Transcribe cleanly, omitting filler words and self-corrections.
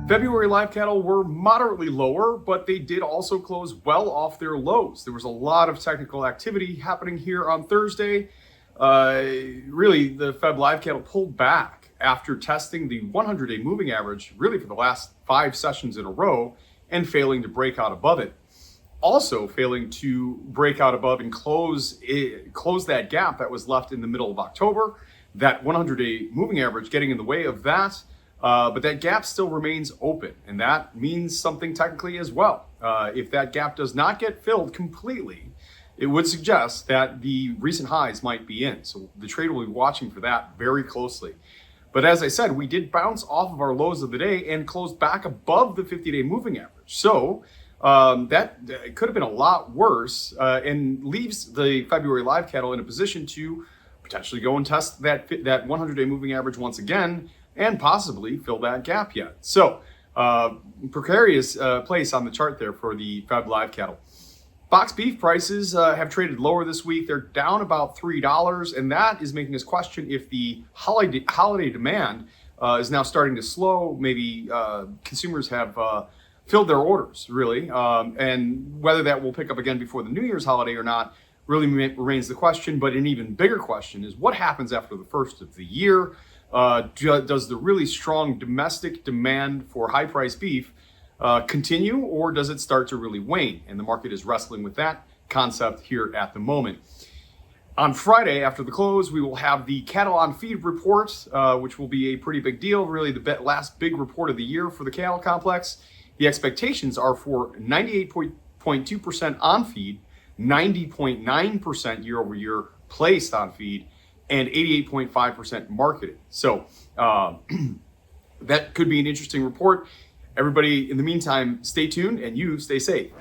February live cattle were moderately lower, but they did also close well off their lows. There was a lot of technical activity happening here on Thursday. Really, the Feb live cattle pulled back after testing the 100-day moving average really for the last 5 sessions in a row and failing to break out above it. Also failing to break out above and close that gap that was left in the middle of October. That 100-day moving average getting in the way of that. But that gap still remains open, and that means something technically as well. If that gap does not get filled completely, it would suggest that the recent highs might be in. So the trade will be watching for that very closely. But as I said, we did bounce off of our lows of the day and closed back above the 50-day moving average. So that could have been a lot worse and leaves the February live cattle in a position to potentially go and test that 100-day moving average once again and possibly fill that gap yet. So precarious place on the chart there for the Feb live cattle. Box beef prices have traded lower this week. They're down about $3, and that is making us question if the holiday demand is now starting to slow. Maybe consumers have filled their orders, really, and whether that will pick up again before the New Year's holiday or not really remains the question. But an even bigger question is what happens after the first of the year? Does the really strong domestic demand for high-priced beef continue, or does it start to really wane? And the market is wrestling with that concept here at the moment. On Friday, after the close, we will have the cattle on feed report, which will be a pretty big deal, really the last big report of the year for the cattle complex. The expectations are for 98.2% on feed, 90.9% year over year placed on feed, and 88.5% marketed. So that could be an interesting report. Everybody, in the meantime, stay tuned and you stay safe.